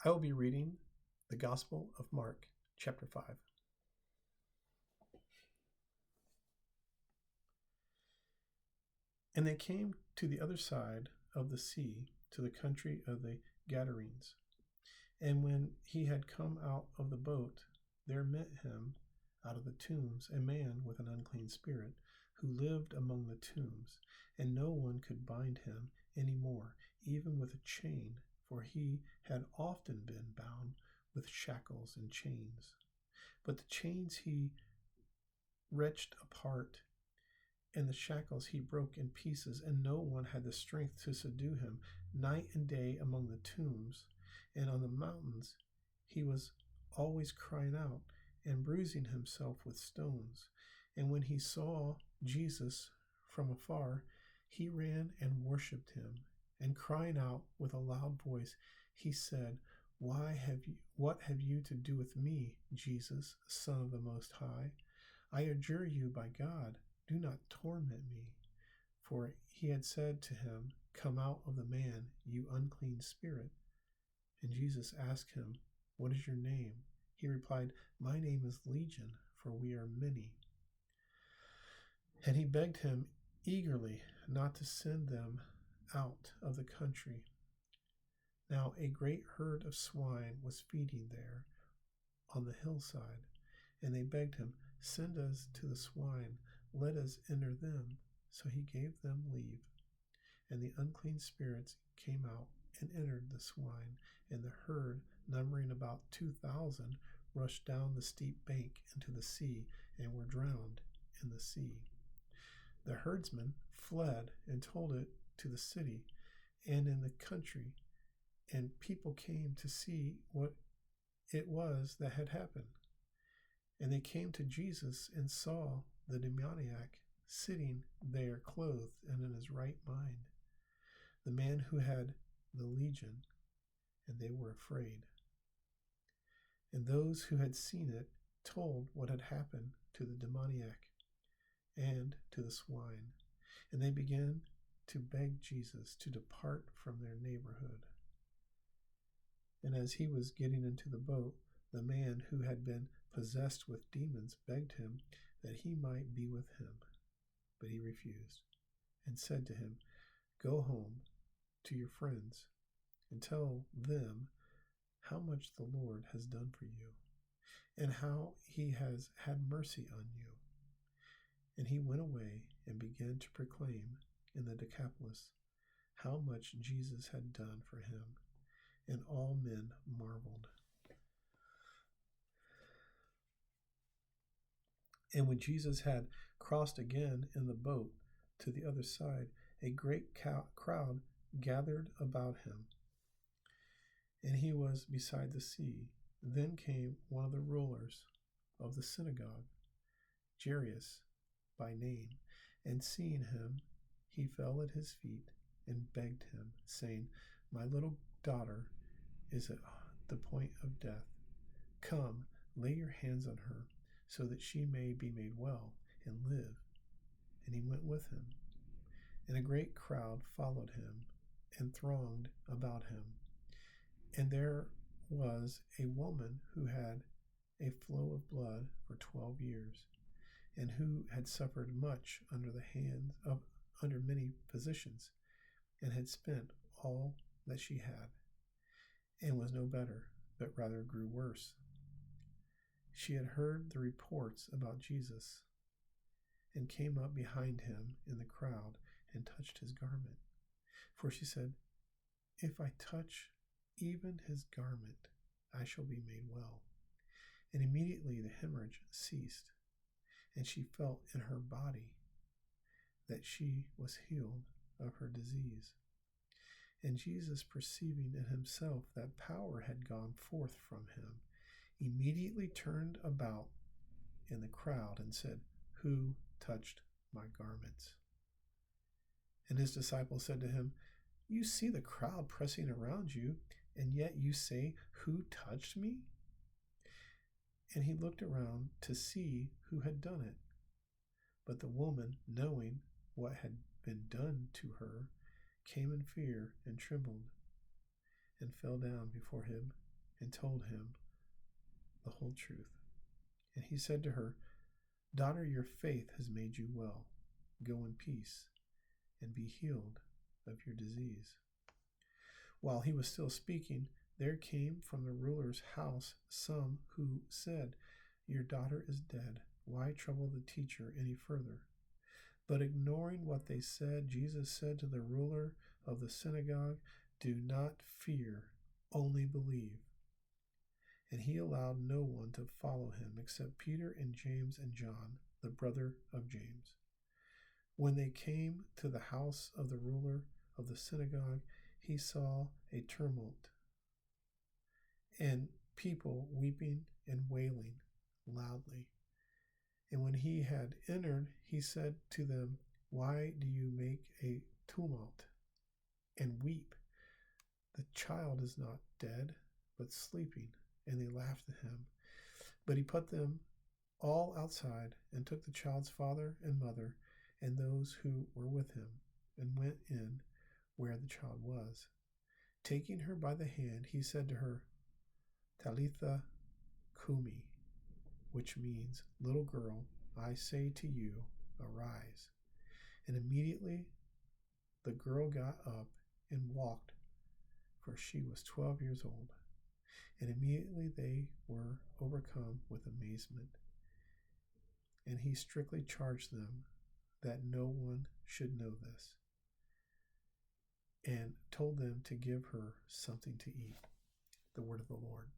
I will be reading the Gospel of Mark, chapter 5. And they came to the other side of the sea, to the country of the Gadarenes. And when he had come out of the boat, there met him out of the tombs a man with an unclean spirit, who lived among the tombs, and no one could bind him any more, even with a chain, for he had often been bound with shackles and chains. But the chains he wrenched apart, and the shackles he broke in pieces, and no one had the strength to subdue him. Night and day among the tombs and on the mountains he was always crying out and bruising himself with stones. And when he saw Jesus from afar, he ran and worshipped him, and crying out with a loud voice, he said, What have you to do with me, Jesus, Son of the Most High? I adjure you by God, do not torment me. For he had said to him, Come out of the man, you unclean spirit. And Jesus asked him, What is your name? He replied, My name is Legion, for we are many. And he begged him eagerly not to send them out of the country. Now a great herd of swine was feeding there on the hillside, and they begged him, Send us to the swine, let us enter them. So he gave them leave. And the unclean spirits came out and entered the swine, and the herd, numbering about 2,000, rushed down the steep bank into the sea and were drowned in the sea. The herdsmen fled and told it to the city and in the country, and people came to see what it was that had happened. And they came to Jesus and saw the demoniac sitting there clothed and in his right mind, the man who had the legion, and they were afraid. And those who had seen it told what had happened to the demoniac and to the swine, and they began to beg Jesus to depart from their neighborhood. And as he was getting into the boat, the man who had been possessed with demons begged him that he might be with him. But he refused, and said to him, Go home to your friends and tell them how much the Lord has done for you, and how he has had mercy on you. And he went away and began to proclaim in the Decapolis how much Jesus had done for him, and all men marveled. And when Jesus had crossed again in the boat to the other side, a great crowd gathered about him, and he was beside the sea. Then came one of the rulers of the synagogue, Jairus by name, and seeing him, he fell at his feet and begged him, saying, My little daughter is at the point of death. Come, lay your hands on her, so that she may be made well and live. And he went with him. And a great crowd followed him and thronged about him. And there was a woman who had a flow of blood for 12 years, and who had suffered much under many physicians, and had spent all that she had, and was no better, but rather grew worse. She had heard the reports about Jesus, and came up behind him in the crowd and touched his garment. For she said, If I touch even his garment, I shall be made well. And immediately the hemorrhage ceased, and she felt in her body that she was healed of her disease. And Jesus, perceiving in himself that power had gone forth from him, immediately turned about in the crowd and said, Who touched my garments? And his disciples said to him, You see the crowd pressing around you, and yet you say, Who touched me? And he looked around to see who had done it. But the woman, knowing what had been done to her, came in fear and trembled, and fell down before him and told him the whole truth. And he said to her, "Daughter, your faith has made you well. Go in peace and be healed of your disease." While he was still speaking, there came from the ruler's house some who said, "Your daughter is dead. Why trouble the teacher any further?" But ignoring what they said, Jesus said to the ruler of the synagogue, "Do not fear, only believe." And he allowed no one to follow him except Peter and James and John, the brother of James. When they came to the house of the ruler of the synagogue, he saw a tumult and people weeping and wailing loudly. And when he had entered, he said to them, "Why do you make a tumult and weep? The child is not dead, but sleeping." And they laughed at him. But he put them all outside and took the child's father and mother and those who were with him and went in where the child was. Taking her by the hand, he said to her, "Talitha Kumi," which means, "Little girl, I say to you, arise." And immediately the girl got up and walked, for she was 12 years old. And immediately they were overcome with amazement. And he strictly charged them that no one should know this, and told them to give her something to eat. The word of the Lord.